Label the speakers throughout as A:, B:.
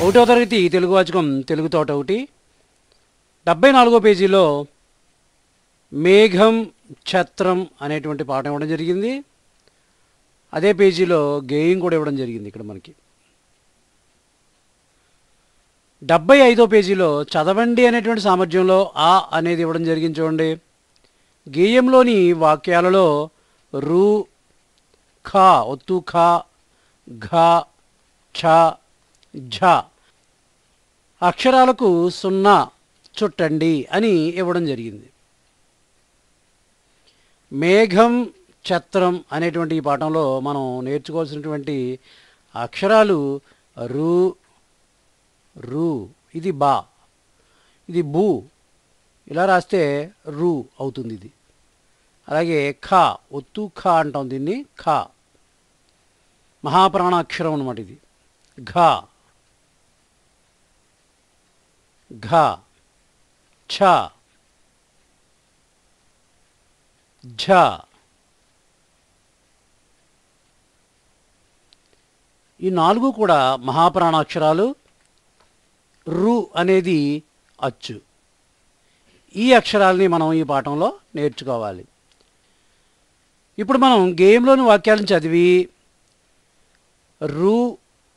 A: ఒకటో తరగతి తెలుగు వాచకం తెలుగు తోట ఒకటి 74వ పేజీలో మేఘం ఛత్రం అనేటువంటి పాఠం ఇవ్వడం జరిగింది. అదే పేజీలో గేయం కూడా ఇవ్వడం జరిగింది. ఇక్కడ మనకి 75వ పేజీలో చదవండి అనేటువంటి సామర్థ్యంలో ఆ అనేది ఇవ్వడం జరిగింది. చూడండి, గేయంలోని వాక్యాలలో రు, ఖ, ఒత్తు ఖ, ఘ, ఛ, ఝ అక్షరాలకు 0 చుట్టండి అని ఇవ్వడం జరిగింది. మేఘం ఛత్రం అనేటువంటి ఈ పాఠంలో మనం నేర్చుకోవాల్సినటువంటి అక్షరాలు రు, రు, ఇది బా, ఇది బు, ఇలా రాస్తే రు అవుతుంది. ఇది అలాగే ఖ, ఒత్తు ఖ అంటాం దీన్ని, ఖ మహాప్రాణాక్షరం అన్నమాట. ఇది ఘ, ఘ, ఛ, ఝ, ఈ 4 కూడా మహాప్రాణాక్షరాలు. రు అనేది అచ్చు. ఈ అక్షరాలని మనం ఈ పాఠంలో నేర్చుకోవాలి. ఇప్పుడు మనం గేయంలోని వాక్యాలను చదివి రు,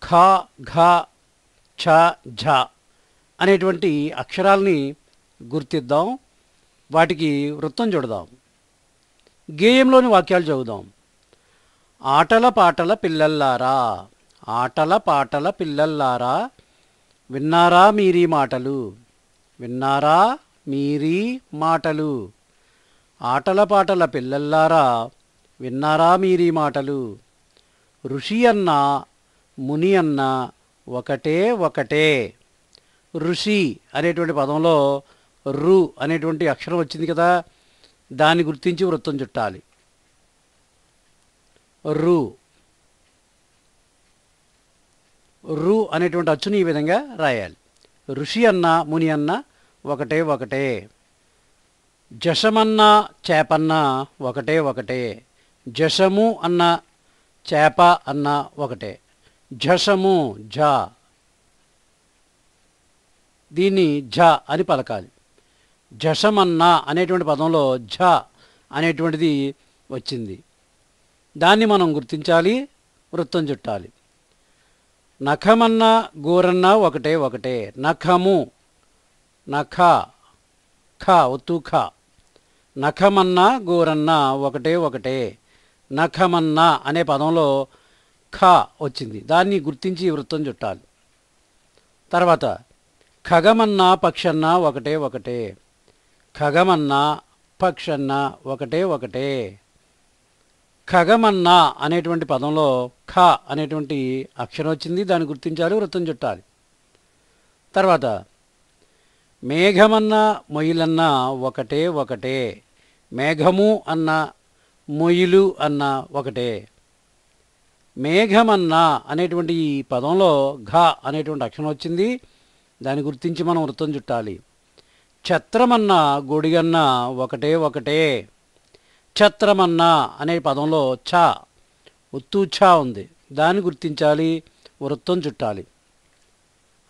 A: ఖ, ఘ, ఛ, ఝ అనేటువంటి అక్షరాలని గుర్తిద్దాం, వాటికి వృత్తం చూడదాం. గేయంలోని వాక్యాలు చదువుదాం. ఆటల పాటల పిల్లల్లారా, ఆటల పాటల పిల్లల్లారా, విన్నారా మీరీ మాటలు, విన్నారా మీరీ మాటలు. ఆటల పాటల పిల్లల్లారా, విన్నారా మీరీ మాటలు. ఋషి అన్న ముని అన్న ఒకటే ఒకటే. ఋషి అనేటువంటి పదంలో రు అనేటువంటి అక్షరం వచ్చింది కదా, దాన్ని గుర్తించి వృత్తం చుట్టాలి. రు, రు అనేటువంటి అచ్చుని ఈ విధంగా రాయాలి. ఋషి అన్న ముని అన్న ఒకటే ఒకటే. జషమన్న చేపన్న ఒకటే ఒకటే. జషము అన్న చేప అన్న ఒకటే. జషము ఝ, దీన్ని ఝ అని పలకాలి. జషమన్న అనేటువంటి పదంలో ఝ అనేటువంటిది వచ్చింది, దాన్ని మనం గుర్తించాలి, వృత్తం చుట్టాలి. నఖమన్న గోరన్న ఒకటే ఒకటే. నఖము, నఖ, ఖ, ఒత్తు ఖ. నఖమన్న గోరన్న ఒకటే ఒకటే. నఖమన్న అనే పదంలో ఖ వచ్చింది, దాన్ని గుర్తించి వృత్తం చుట్టాలి. తర్వాత ఖగమన్న పక్షన్న ఒకటే ఒకటే. ఖగమన్న పక్షన్న ఒకటే ఒకటే. ఖగమన్న అనేటువంటి పదంలో ఖ అనేటువంటి అక్షరం వచ్చింది, దాన్ని గుర్తించాలి, వృత్తం చుట్టాలి. తర్వాత మేఘమన్న మొయిలన్న ఒకటే ఒకటే. మేఘము అన్న మొయిలు అన్న ఒకటే. మేఘమన్న అనేటువంటి ఈ పదంలో ఘ అనేటువంటి అక్షరం వచ్చింది, దాన్ని గుర్తించి మనం వృత్తం చుట్టాలి. ఛత్రమన్న గొడిగన్న ఒకటే ఒకటే. ఛత్రమన్న అనే పదంలో ఛ, ఒత్తు ఛ ఉంది, దాన్ని గుర్తించాలి, వృత్తం చుట్టాలి.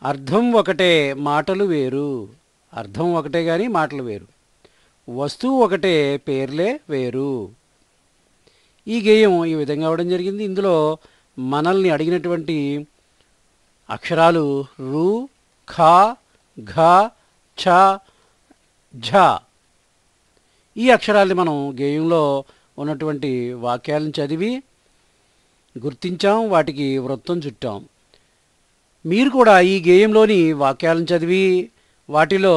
A: అర్థం ఒకటే మాటలు వేరు. అర్థం ఒకటే కానీ మాటలు వేరు. వస్తువు ఒకటే పేర్లే వేరు. ఈ గేయం ఈ విధంగా అవ్వడం జరిగింది. ఇందులో మనల్ని అడిగినటువంటి అక్షరాలు రు, ఖ, ఘ, ఛ, ఝ. ఈ అక్షరాల్ని మనం గేయంలో ఉన్నటువంటి వాక్యాలను చదివి గుర్తించాం, వాటికి వృత్తం చుట్టాం. మీరు కూడా ఈ గేయంలోని వాక్యాలను చదివి వాటిలో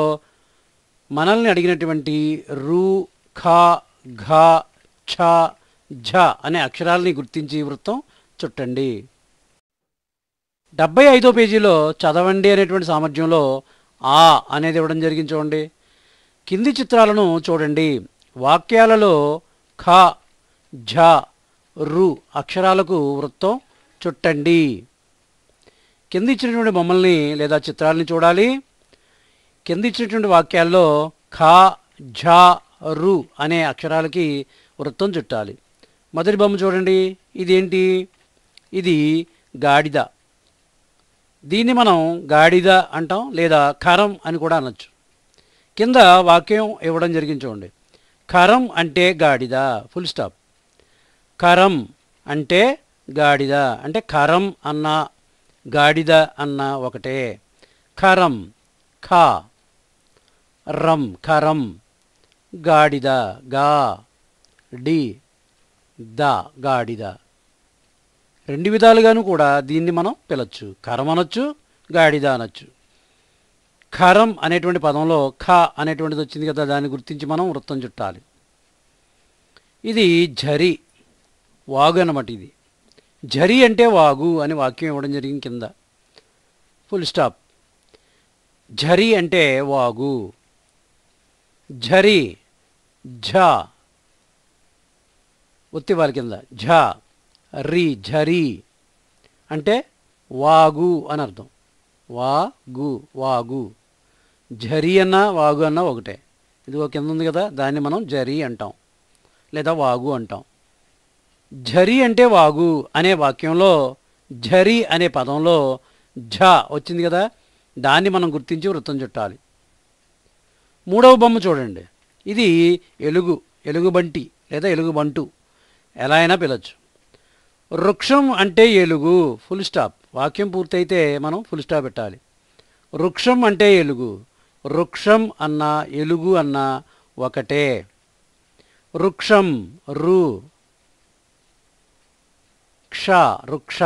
A: మనల్ని అడిగినటువంటి రు, ఖ, ఘ, ఛ, ఝ అనే అక్షరాలని గుర్తించి వృత్తం చుట్టండి. 75వ పేజీలో చదవండి అనేటువంటి సామర్థ్యంలో ఆ అనేది ఇవ్వడం జరిగింది. చూడండి, కింది చిత్రాలను చూడండి. వాక్యాలలో ఖ, ఝ, రు అక్షరాలకు వృత్తం చుట్టండి. కింద ఇచ్చినటువంటి బొమ్మల్ని లేదా చిత్రాలని చూడాలి. కింద ఇచ్చినటువంటి వాక్యాల్లో ఖ, ఝ, రు అనే అక్షరాలకి వృత్తం చుట్టాలి. మొదటి బొమ్మ చూడండి, ఇదేంటి? ఇది గాడిద. దీన్ని మనం గాడిద అంటాం లేదా ఖరం అని కూడా అనొచ్చు. కింద వాక్యం ఇవ్వడం జరిగింది చూడండి. ఖరం అంటే గాడిద, ఫుల్ స్టాప్. ఖరం అంటే గాడిద అంటే ఖరం అన్న గాడిద అన్న ఒకటే. ఖరం ఖా రం ఖరం, గాడిద గా డి ద గాడిద. రెండు విధాలుగాను కూడా దీన్ని మనం పిలవచ్చు. ఖరం అనొచ్చు, గాడిద అనొచ్చు. ఖరం అనేటువంటి పదంలో ఖ అనేటువంటిది వచ్చింది కదా, దాన్ని గుర్తించి మనం వృత్తం చుట్టాలి. ఇది ఝరి, వాగు అన్నమాట. ఇది ఝరి అంటే వాగు అని వాక్యం ఇవ్వడం జరిగింది కింద, ఫుల్ స్టాప్. ఝరి అంటే వాగు. ఝరి ఝ ఒత్తి వాళ్ళ కింద ఝ రి ఝరి అంటే వాగు అని అర్థం. వాగు వాగు. ఝరి అన్న వాగు అన్న ఒకటే. ఇది ఒక కింద ఉంది కదా, దాన్ని మనం ఝరి అంటాం లేదా వాగు అంటాం. ఝరి అంటే వాగు అనే వాక్యంలో ఝరి అనే పదంలో ఝ వచ్చింది కదా, దాన్ని మనం గుర్తించి వృత్తం చుట్టాలి. మూడవ బొమ్మ చూడండి. ఇది ఎలుగు, ఎలుగుబంటి లేదా ఎలుగుబంటు, ఎలా అయినా పిలవచ్చు. వృక్షం అంటే ఎలుగు, ఫుల్ స్టాప్. వాక్యం పూర్తయితే మనం ఫుల్ స్టాప్ పెట్టాలి. వృక్షం అంటే ఎలుగు. వృక్షం అన్న ఎలుగు అన్న ఒకటే. వృక్షం రు క్ష వృక్ష,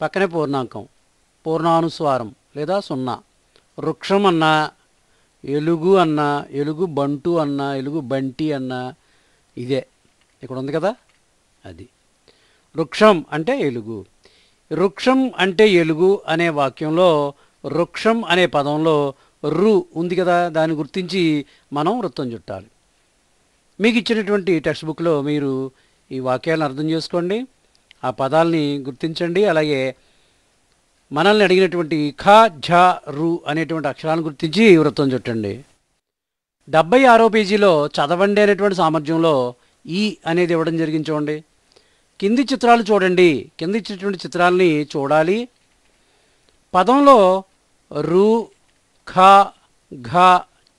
A: పక్కనే పూర్ణాంకం, పూర్ణానుస్వారం లేదా సున్నా. వృక్షం అన్న ఎలుగు అన్న ఎలుగు బంటు అన్న ఎలుగు బంటి అన్న ఇదే ఇక్కడ ఉంది కదా, అది. వృక్షం అంటే ఎలుగు. వృక్షం అంటే ఎలుగు అనే వాక్యంలో వృక్షం అనే పదంలో రు ఉంది కదా, దాన్ని గుర్తించి మనం వృత్తం చుట్టాలి. మీకు ఇచ్చినటువంటి టెక్స్ట్ బుక్లో మీరు ఈ వాక్యాలను అర్థం చేసుకోండి, ఆ పదాలని గుర్తించండి. అలాగే మనల్ని అడిగినటువంటి ఖ ఝ రు అనేటువంటి అక్షరాలను గుర్తించి వృత్తం చుట్టండి. 76వ పేజీలో చదవండి అనేటువంటి సామర్థ్యంలో ఈ అనేది ఇవ్వడం జరిగింది చూడండి. కింది చిత్రాలు చూడండి. కింద ఇచ్చినటువంటి చిత్రాలని చూడాలి. పదంలో రు ఖ ఘ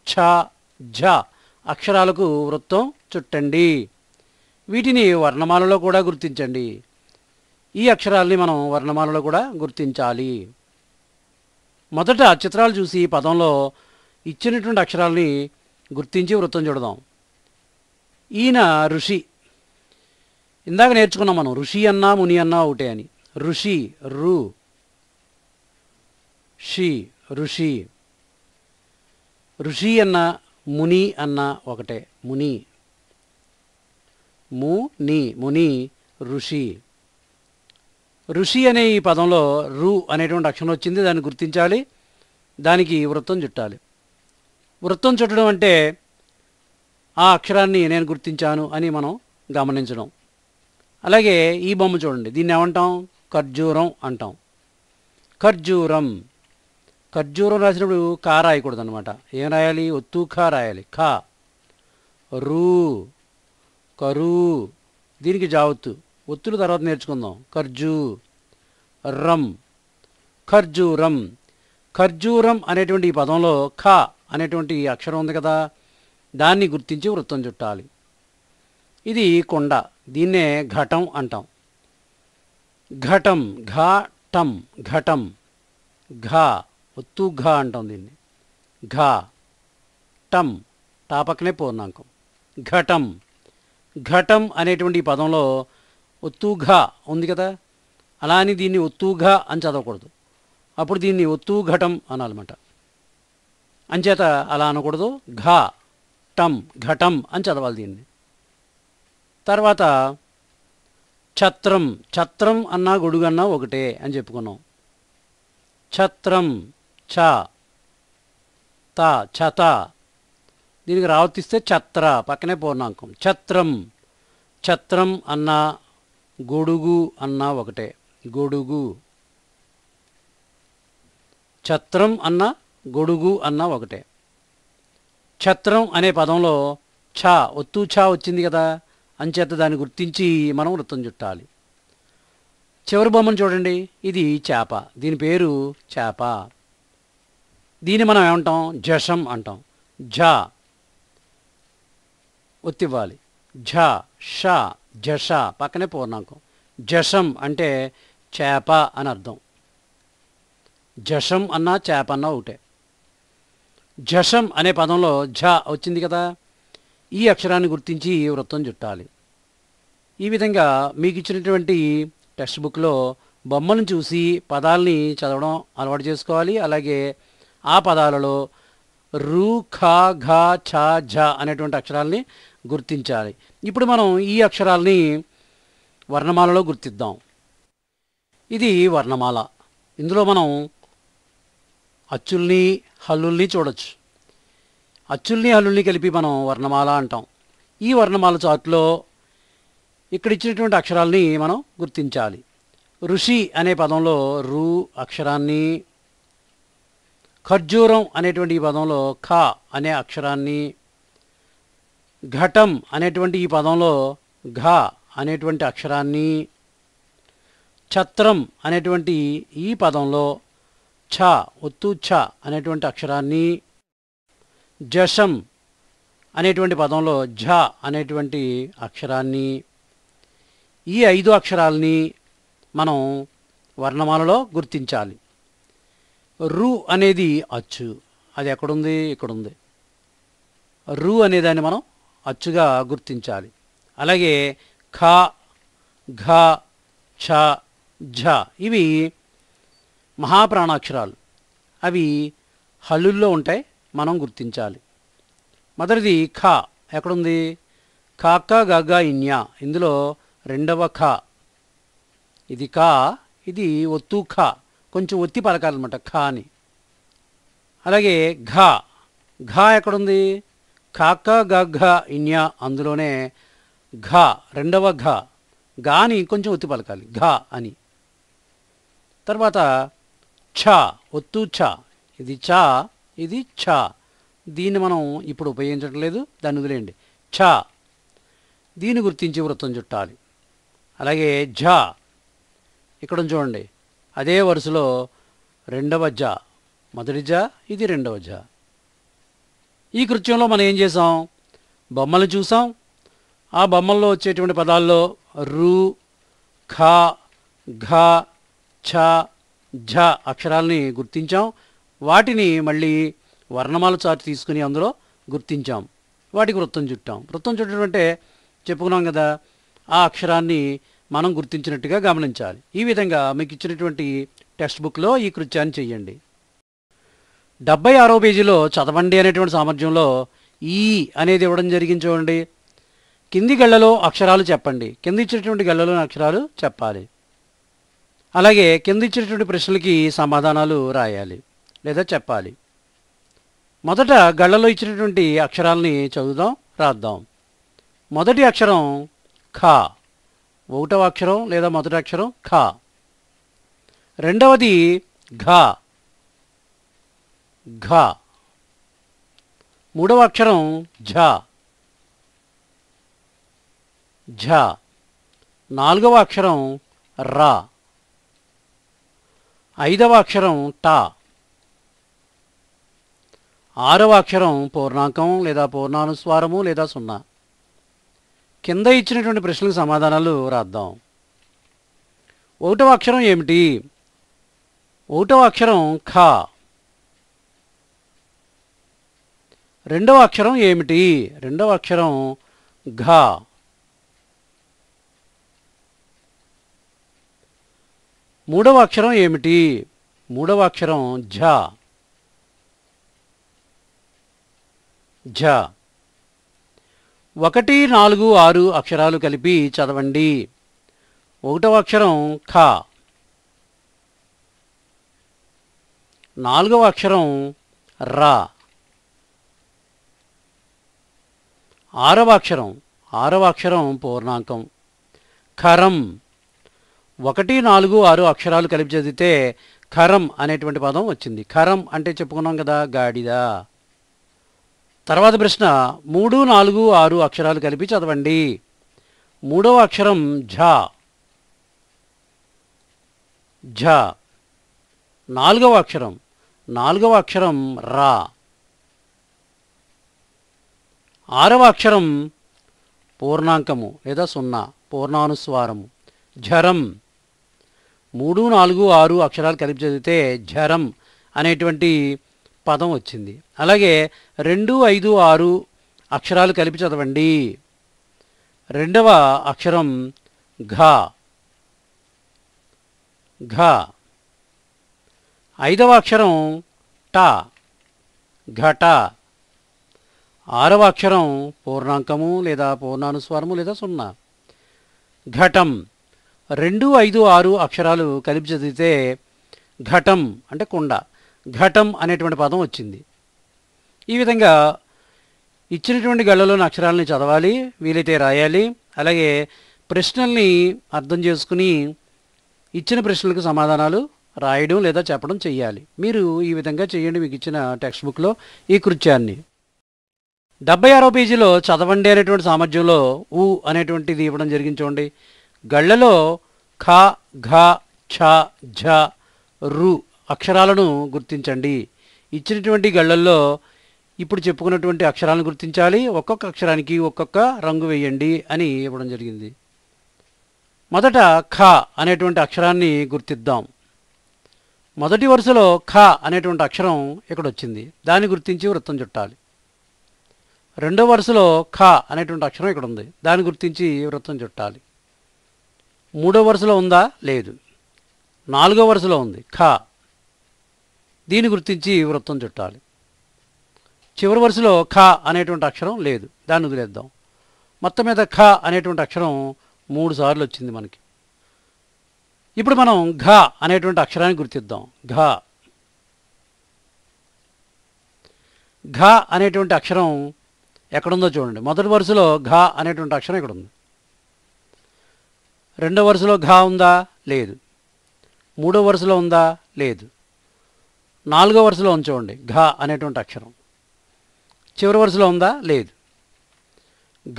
A: ఛ ఝ అక్షరాలకు వృత్తం చుట్టండి. వీటిని వర్ణమాలలో కూడా గుర్తించండి. ఈ అక్షరాలని మనం వర్ణమాలలో కూడా గుర్తించాలి. మొదట చిత్రాలు చూసి పదంలో ఇచ్చినటువంటి అక్షరాలని గుర్తించి వృత్తం చూడదాం. ఈయన ఋషి. ఇందాక నేర్చుకున్నాం మనం, ఋషి అన్నా ముని అన్నా ఒకటే అని. ఋషి రు షి ఋషి. ఋషి అన్న ముని అన్న ఒకటే, ముని. ముని ముని ఋషి. ఋషి అనే ఈ పదంలో రు అనేటువంటి అక్షరం వచ్చింది, దాన్ని గుర్తించాలి, దానికి వృత్తం చుట్టాలి. వృత్తం చుట్టడం అంటే ఆ అక్షరాన్ని నేను గుర్తించాను అని మనం గమనించడం. అలాగే ఈ బొమ్మ చూడండి, దీన్ని ఏమంటాం? ఖర్జూరం అంటాం. ఖర్జూరం. ఖర్జూరం రాసినప్పుడు కా రాయకూడదు అనమాట. ఏం రాయాలి? ఒత్తు ఖా రాయాలి. ఖా రూ కరు, దీనికి జావత్తు, ఒత్తులు తర్వాత నేర్చుకుందాం. ఖర్జూరం ఖర్జూరం. ఖర్జూరం అనేటువంటి ఈ పదంలో ఖ అనేటువంటి అక్షరం ఉంది కదా, దాన్ని గుర్తించి వృత్తం చుట్టాలి. ఇది కొండ, దీన్నే ఘటం అంటాం. ఘటం ఘాటం ఘటం. ఘా ఒత్తు ఘా అంటాం దీన్ని. ఘా టం, టా పక్కనే పూర్ణాంకం. ఘటం. ఘటం అనేటువంటి ఈ పదంలో ఒత్తుఘ ఉంది కదా, అలా అని దీన్ని ఒత్తుఘ అని చదవకూడదు. అప్పుడు దీన్ని ఒత్తుఘటం అనాలన్నమాట. అంచేత అలా అనకూడదు. ఘ టం ఘటం అని చదవాలి దీన్ని. తర్వాత ఛత్రం. ఛత్రం అన్నా గొడుగన్నా ఒకటే అని చెప్పుకున్నాం. ఛత్రం ఛ త ఛత, దీనికి రావర్తిస్తే ఛత్ర, పక్కనే పూర్ణాంకం. ఛత్రం. ఛత్రం అన్నా గొడుగు అన్నా ఒకటే, గొడుగు. ఛత్రం అన్నా గొడుగు అన్నా ఒకటే. ఛత్రం అనే పదంలో ఛ ఒత్తు ఛ వచ్చింది కదా, అంచేత దాన్ని గుర్తించి మనం వృత్తం చుట్టాలి. చివరి బొమ్మను చూడండి, ఇది చేప. దీని పేరు చేప. దీన్ని మనం ఏమంటాం? జషం అంటాం. ఝ ఒత్తివ్వాలి. ఝ ష జష పక్కనే పూర్ణాంకం. జషం అంటే చేప అని అర్థం. జషం అన్నా చేప అన్నా ఒకటే. జషం అనే పదంలో ఝ వచ్చింది కదా, ఈ అక్షరాన్ని గుర్తించి వృత్తం చుట్టాలి. ఈ విధంగా మీకు ఇచ్చినటువంటి టెక్స్ట్ బుక్లో బొమ్మలను చూసి పదాలని చదవడం అలవాటు చేసుకోవాలి. అలాగే ఆ పదాలలో రు ఖ ఘ ఛ ఝ అనేటువంటి అక్షరాలని గుర్తించాలి. ఇప్పుడు మనం ఈ అక్షరాలని వర్ణమాలలో గుర్తిద్దాం. ఇది వర్ణమాల. ఇందులో మనం అచ్చుల్ని హల్లుల్ని చూడొచ్చు. అచ్చుల్ని హల్లుల్ని కలిపి మనం వర్ణమాల అంటాం. ఈ వర్ణమాల చార్ట్లో ఇక్కడ ఇచ్చినటువంటి అక్షరాలని మనం గుర్తించాలి. ఋషి అనే పదంలో రు అక్షరాన్ని, ఖర్జూరం అనేటువంటి ఈ పదంలో ఖ అనే అక్షరాన్ని, ఘటం అనేటువంటి ఈ పదంలో ఘ అనేటువంటి అక్షరాన్ని, ఛత్రం అనేటువంటి ఈ పదంలో ఛ ఒత్తు ఛ అనేటువంటి అక్షరాన్ని, జషం అనేటువంటి పదంలో ఝ అనేటువంటి అక్షరాన్ని, ఈ 5 అక్షరాలని మనం వర్ణమాలలో గుర్తించాలి. రు అనేది అచ్చు. అది ఎక్కడుంది? ఇక్కడుంది. రు అనేదాన్ని మనం అచ్చుగా గుర్తించాలి. అలాగే ఖ ఘ ఛ ఝ ఇవి మహాప్రాణాక్షరాలు. అవి హల్లుల్లో ఉంటాయి, మనం గుర్తించాలి. మొదటిది ఖ ఎక్కడుంది? ఖ క గ గ ఇన్యా. ఇందులో రెండవ ఖ. ఇది ఖ, ఇది ఒత్తు ఖ. కొంచెం ఒత్తి పలకాలన్నమాట ఖ అని. అలాగే ఘ. ఘ ఎక్కడుంది? ఖ క గ ఘ ఇన్యా. అందులోనే ఘ రెండవ ఘ. ఘాని కొంచెం ఒత్తి పలకాలి ఘ అని. తర్వాత ఛ ఒత్తు ఛ. ఇది ఛ, ఇది ఛ. దీన్ని మనం ఇప్పుడు ఉపయోగించడం లేదు, దాన్ని వదిలేయండి. ఛ. దీన్ని గుర్తించి వృత్తం చుట్టాలి. అలాగే ఝ ఇక్కడ చూడండి, అదే వరుసలో రెండవ ఝ. మొదటి ఝ, ఇది రెండవ ఝ. ఈ కృత్యంలో మనం ఏం చేసాం? బొమ్మలు చూసాం. ఆ బొమ్మల్లో వచ్చేటువంటి పదాల్లో రు ఖ ఘ ఛ ఝ అక్షరాలని గుర్తించాం. వాటిని మళ్ళీ వర్ణమాల చార్ట్ తీసుకుని అందులో గుర్తించాం. వాటికి వృత్తం చుట్టాం. వృత్తం చుట్టడం అంటే చెప్పుకున్నాం కదా, ఆ అక్షరాన్ని మనం గుర్తించినట్టుగా గమనించాలి. ఈ విధంగా మీకు ఇచ్చినటువంటి టెక్స్ట్ బుక్లో ఈ కృత్యాన్ని చెయ్యండి. 76వ పేజీలో చదవండి అనేటువంటి సామర్థ్యంలో ఈ అనేది ఇవ్వడం జరిగింది చూడండి. కింది గళ్ళలో అక్షరాలు చెప్పండి. కింద ఇచ్చినటువంటి గళ్ళలో అక్షరాలు చెప్పాలి. అలాగే కింద ఇచ్చినటువంటి ప్రశ్నలకి సమాధానాలు రాయాలి లేదా చెప్పాలి. మొదట గళ్ళలో ఇచ్చినటువంటి అక్షరాలని చదువుదాం, రాద్దాం. మొదటి అక్షరం ఖ. 1వ అక్షరం లేదా మొదటి అక్షరం ఖ. రెండవది ఘ. ఘ. 3వ అక్షరం ఝ. ఝ. 4వ అక్షరం ర. 5వ అక్షరం ట. 6వ అక్షరం పూర్ణాంకం లేదా పూర్ణానుస్వారము లేదా సున్నా. కింద ఇచ్చినటువంటి ప్రశ్నలకు సమాధానాలు రాద్దాం. 1వ అక్షరం ఏమిటి? 1వ అక్షరం ఖ. 2వ అక్షరం ఏమిటి? 2వ అక్షరం ఘ. 3వ అక్షరం ఏమిటి? 3వ అక్షరం ఝ. ఝ. 1, 4, 6 అక్షరాలు కలిపి చదవండి. 1వ అక్షరం ఖ. 4వ అక్షరం ర. 6వ అక్షరం పూర్ణాంకం ఖరం. 1, 4, 6 అక్షరాలు కలిపి చదివితే ఖరం అనేటువంటి పదం వచ్చింది. ఖరం అంటే చెప్పుకున్నాం కదా, గాడిద. తర్వాత ప్రశ్న 3, 4, 6 అక్షరాలు కలిపి చదవండి. 3వ అక్షరం ఝ. ఝ. నాలుగవ అక్షరం రా. ఆరవ అక్షరం పూర్ణాంకము లేదా సున్నా, పూర్ణానుస్వారము, ఝరం. 3, 4, 6 అక్షరాలు కలిపి చదివితే ఝరం అనేటువంటి పదం వచ్చింది. అలాగే 2, 5, 6 అక్షరాలు కలిపి చదవండి. రెండవ అక్షరం ఘ. ఐదవ అక్షరం ట, ఘట. ఆరవ అక్షరం పూర్ణాంకము లేదా పూర్ణానుస్వారము లేదా సున్నా, ఘటం. 2, 5, 6 అక్షరాలు కలిపి చదివితే ఘటం అంటే కుండ, ఘటం అనేటువంటి పదం వచ్చింది. ఈ విధంగా ఇచ్చినటువంటి గళ్ళలోని అక్షరాలని చదవాలి, వీలైతే రాయాలి. అలాగే ప్రశ్నల్ని అర్థం చేసుకుని ఇచ్చిన ప్రశ్నలకు సమాధానాలు రాయడం లేదా చెప్పడం చెయ్యాలి. మీరు ఈ విధంగా చేయండి మీకు ఇచ్చిన టెక్స్ట్ బుక్లో ఈ కృత్యాన్ని. 76వ పేజీలో చదవండి అనేటువంటి సామర్థ్యంలో ఊ అనేటువంటిది ఇవ్వడం జరిగింది చూడండి. గళ్ళలో ఖ, ఘ, ఛ, ఝ, రు అక్షరాలను గుర్తించండి. ఇచ్చినటువంటి గళ్ళల్లో ఇప్పుడు చెప్పుకున్నటువంటి అక్షరాలను గుర్తించాలి. ఒక్కొక్క అక్షరానికి ఒక్కొక్క రంగు వేయండి అని ఇవ్వడం జరిగింది. మొదట ఖ అనేటువంటి అక్షరాన్ని గుర్తిద్దాం. మొదటి వరుసలో ఖ అనేటువంటి అక్షరం ఇక్కడ వచ్చింది, దాన్ని గుర్తించి వృత్తం చుట్టాలి. రెండో వరుసలో ఖ అనేటువంటి అక్షరం ఇక్కడ ఉంది, దాన్ని గుర్తించి వృత్తం చుట్టాలి. మూడో వరుసలో ఉందా? లేదు. నాలుగో వరుసలో ఉంది ఖ, దీన్ని గుర్తించి వృత్తం చుట్టాలి. చివరి వరుసలో ఖ అనేటువంటి అక్షరం లేదు, దాన్ని వదిలేద్దాం. మొత్తం మీద ఖ అనేటువంటి అక్షరం 3 సార్లు వచ్చింది మనకి. ఇప్పుడు మనం ఘ అనేటువంటి అక్షరాన్ని గుర్తిద్దాం. ఘ అనేటువంటి అక్షరం ఎక్కడుందో చూడండి. మొదటి వరుసలో ఘ అనేటువంటి అక్షరం ఇక్కడ ఉంది. రెండో వరుసలో ఘ ఉందా? లేదు. మూడో వరుసలో ఉందా? లేదు. నాలుగో వరుసలో ఉంచండి ఘ అనేటువంటి అక్షరం. చివరి వరుసలో ఉందా? లేదు.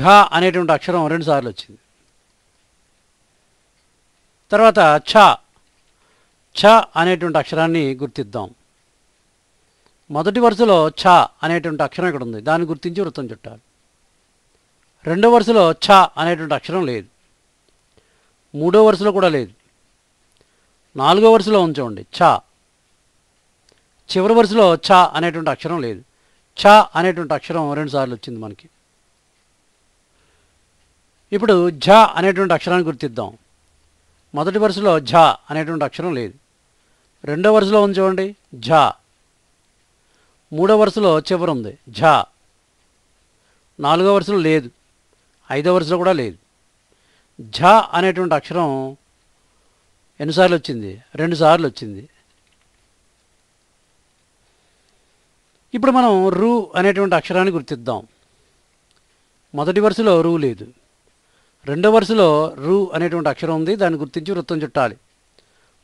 A: ఘ అనేటువంటి అక్షరం 2 సార్లు వచ్చింది. తర్వాత ఛ అనేటువంటి అక్షరాన్ని గుర్తిద్దాం. మొదటి వరుసలో ఛ అనేటువంటి అక్షరం ఇక్కడ ఉంది, దాన్ని గుర్తించి వృత్తం చుట్టాలి. రెండో వరుసలో ఛ అనేటువంటి అక్షరం లేదు. మూడో వరుసలో కూడా లేదు. నాలుగో వరుసలో ఉంచండి ఛ. చివరి వరుసలో ఛ అనేటువంటి అక్షరం లేదు. ఛ అనేటువంటి అక్షరం 2 సార్లు వచ్చింది మనకి. ఇప్పుడు ఝ అనేటువంటి అక్షరాన్ని గుర్తిద్దాం. మొదటి వరుసలో ఝ అనేటువంటి అక్షరం లేదు. రెండో వరుసలో ఉంచండి ఝ. మూడో వరుసలో చివరి ఉంది ఝ. నాలుగో వరుసలో లేదు. ఐదో వరుసలో కూడా లేదు. ఝ అనేటువంటి అక్షరం ఎన్నిసార్లు వచ్చింది? 2 సార్లు వచ్చింది. ఇప్పుడు మనం రు అనేటువంటి అక్షరాన్ని గుర్తిద్దాం. మొదటి వరుసలో రు లేదు. రెండో వరుసలో రు అనేటువంటి అక్షరం ఉంది, దాన్ని గుర్తించి వృత్తం చుట్టాలి.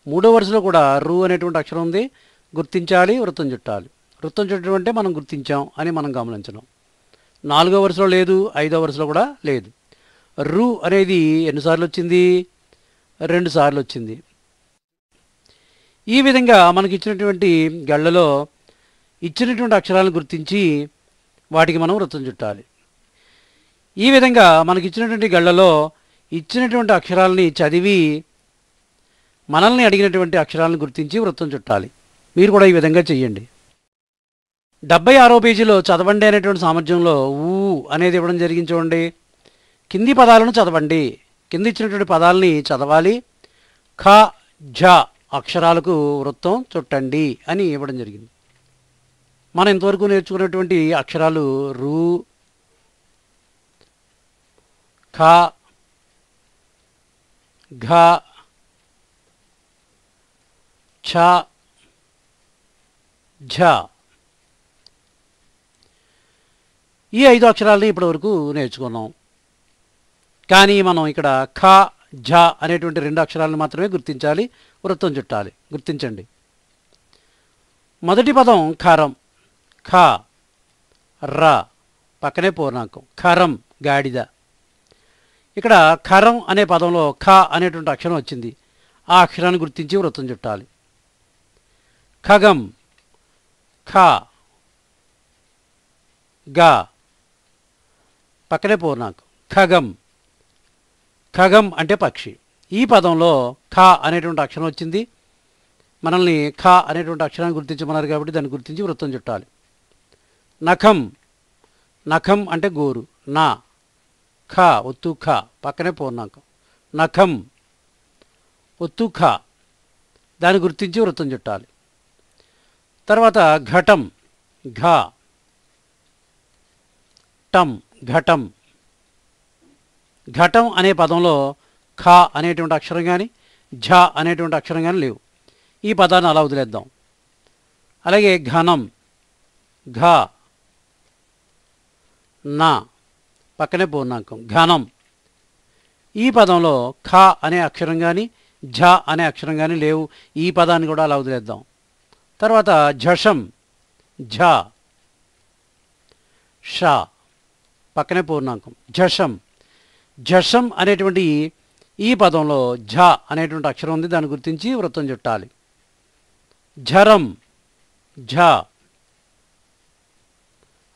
A: మూడో వరుసలో కూడా రు అనేటువంటి అక్షరం ఉంది, గుర్తించాలి, వృత్తం చుట్టాలి. వృత్తం చుట్టడం అంటే మనం గుర్తించాం అని మనం గమనించడం. నాలుగో వరుసలో లేదు, ఐదో వరుసలో కూడా లేదు. రు అనేది ఎన్నిసార్లు వచ్చింది? 2 సార్లు వచ్చింది. ఈ విధంగా మనకి ఇచ్చినటువంటి గళ్ళలో ఇచ్చినటువంటి అక్షరాలను గుర్తించి వాటికి మనం వృత్తం చుట్టాలి. ఈ విధంగా మనకి ఇచ్చినటువంటి గళ్ళలో ఇచ్చినటువంటి అక్షరాలని చదివి మనల్ని అడిగినటువంటి అక్షరాలను గుర్తించి వృత్తం చుట్టాలి. మీరు కూడా ఈ విధంగా చెయ్యండి. 76వ పేజీలో చదవండి అనేటువంటి సామర్థ్యంలో ఊ అనేది ఇవ్వడం జరిగింది చూడండి. కింది పదాలను చదవండి. కింద ఇచ్చినటువంటి పదాలని చదవాలి. ఖ, ఝ అక్షరాలకు వృత్తం చుట్టండి అని ఇవ్వడం జరిగింది. మనం ఇంతవరకు నేర్చుకున్నటువంటి అక్షరాలు రు, ఖ, ఘ, ఛ, ఝ. ఈ 5 అక్షరాలని ఇప్పటివరకు నేర్చుకున్నాం. కానీ మనం ఇక్కడ ఖ, ఝ అనేటువంటి 2 అక్షరాలను మాత్రమే గుర్తించాలి, వృత్తం చుట్టాలి. గుర్తించండి. మొదటి పదం ఖరం. ఖ, ర పక్కనే పూర్ణాంకం. ఖరం గాడిద. ఇక్కడ ఖరం అనే పదంలో ఖ అనేటువంటి అక్షరం వచ్చింది. ఆ అక్షరాన్ని గుర్తించి వృత్తం చుట్టాలి. ఖగం ఖ గా పక్కనే పూర్ణాంకం ఖగం. ఖగం అంటే పక్షి. ఈ పదంలో ఖ అనేటువంటి అక్షరం వచ్చింది. మనల్ని ఖ అనేటువంటి అక్షరాన్ని గుర్తించమన్నారు కాబట్టి దాన్ని గుర్తించి వృత్తం చుట్టాలి. నఖం నఖం అంటే గోరు. నా ఖ ఒత్తు ఖ పక్కనే పూర్ణాంకం నఖం ఒత్తు ఖ దాన్ని గుర్తించి వృత్తం చుట్టాలి. తర్వాత ఘటం ఘ టం ఘటం. ఘటం అనే పదంలో ఖ అనేటువంటి అక్షరం కానీ ఝ అనేటువంటి అక్షరం కానీ లేవు. ఈ పదాన్ని అలా వదిలేద్దాం. అలాగే ఘనం ఘ నా పక్కనే పూర్ణాంకం ఘనం. ఈ పదంలో ఖ అనే అక్షరం కానీ ఝ అనే అక్షరం కానీ లేవు. ఈ పదాన్ని కూడా అలా వదిలేద్దాం. తర్వాత ఝషం ఝ ష పక్కనే పూర్ణాంకం ఝషం. ఝషం అనేటువంటి ఈ పదంలో ఝ అనేటువంటి అక్షరం ఉంది. దాన్ని గుర్తించి వృత్తం చుట్టాలి. ఝరం ఝ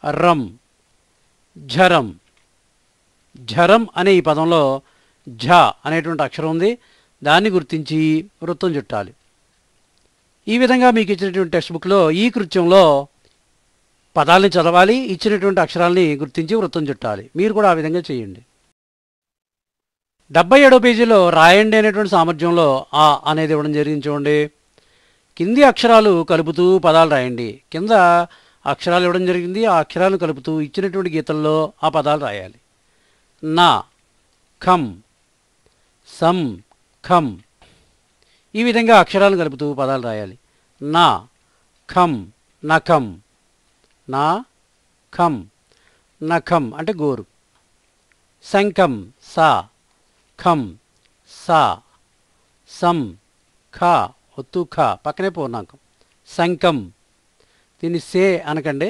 A: రం ఝరం. ఝరం అనే ఈ పదంలో ఝ అనేటువంటి అక్షరం ఉంది. దాన్ని గుర్తించి వృత్తం చుట్టాలి. ఈ విధంగా మీకు ఇచ్చినటువంటి టెక్స్ట్ బుక్లో ఈ కృత్యంలో పదాలని చదవాలి, ఇచ్చినటువంటి అక్షరాలని గుర్తించి వృత్తం చుట్టాలి. మీరు కూడా ఆ విధంగా చేయండి. 77వ పేజీలో రాయండి అనేటువంటి సామర్థ్యంలో ఆ అనేది ఇవ్వడం జరిగింది. చూడండి, కింది అక్షరాలు కలుపుతూ పదాలు రాయండి. కింద అక్షరాలు ఇవ్వడం జరిగింది. ఆ అక్షరాలను కలుపుతూ ఇచ్చినటువంటి గీతల్లో ఆ పదాలు రాయాలి. నా ఖం సం ఖం. ఈ విధంగా అక్షరాలను కలుపుతూ పదాలు రాయాలి. నా ఖం నఖం నా ఖం నఖం అంటే గోరు. శంఖం సా ఖం సా సం ఖ ఒత్తు ఖ పక్కనే పూర్ణాంకం శంఖం. దీన్ని సే అనకండి,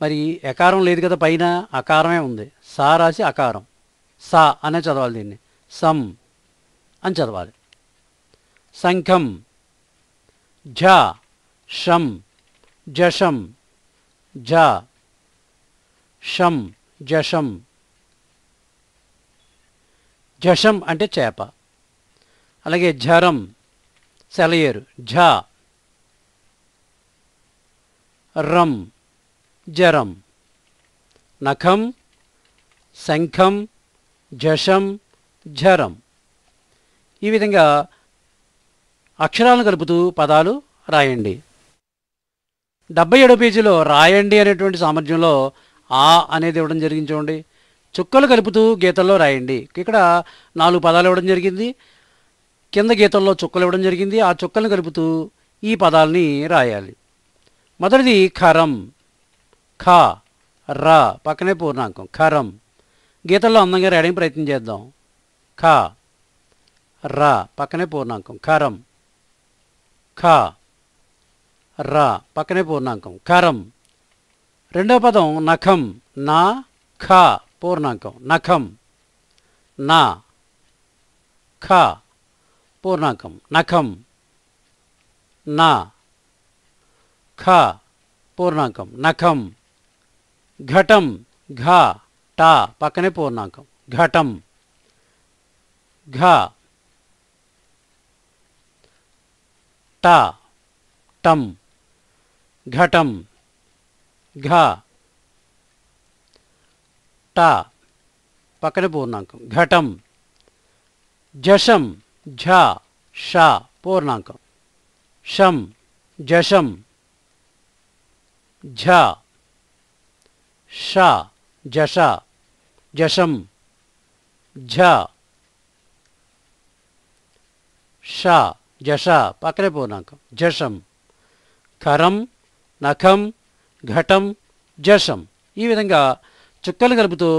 A: మరి ఎకారం లేదు కదా, పైన అకారమే ఉంది. సా రాసి అకారం సా అనే చదవాలి. దీన్ని సం అని చదవాలి. శంఖం ఝ షం జషం ఝ షం జషం. జషం అంటే చేప. అలాగే ఝరం సెలయేరు ఝ రం జరం. నఖం శంఖం జషం ఝరం. ఈ విధంగా అక్షరాలను కలుపుతూ పదాలు రాయండి. 77వ పేజీలో రాయండి అనేటువంటి సామర్థ్యంలో ఆ అనేది ఇవ్వడం జరిగింది. చూడండి, చుక్కలు కలుపుతూ గీతల్లో రాయండి. ఇక్కడ 4 పదాలు ఇవ్వడం జరిగింది. కింద గీతల్లో చుక్కలు ఇవ్వడం జరిగింది. ఆ చుక్కలను కలుపుతూ ఈ పదాలని రాయాలి. మొదటిది ఖరం ఖ ర పక్కనే పూర్ణాంకం ఖరం. గీతల్లో అందంగా రాయడానికి ప్రయత్నం చేద్దాం. ఖ ర పక్కనే పూర్ణాంకం ఖరం. ఖ ర పక్కనే పూర్ణాంకం ఖరం. రెండవ పదం నఖం నా ఖ పూర్ణాంకం నఖం నా ఖ పూర్ణాంకం నఖం నా ఖ పూర్ణాంకం నఖం. ఘటం ఘ ట పక్కనే పూర్ణాంకం ఘటం ఘ ట టం ఘటం ఘ ట పక్కనే పూర్ణాంకం ఘటం. జషం ఝ ష పూర్ణాంకం షం జషం ఝ ష జష జషం ఝ ష జష పక్కనే పూర్ణాంకం జషం. ఖరం నఖం ఘటం జషం. ఈ విధంగా చుక్కలు కలుపుతూ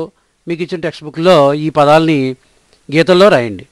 A: మీకు ఇచ్చిన టెక్స్ట్ బుక్లో ఈ పదాలని గీతల్లో రాయండి.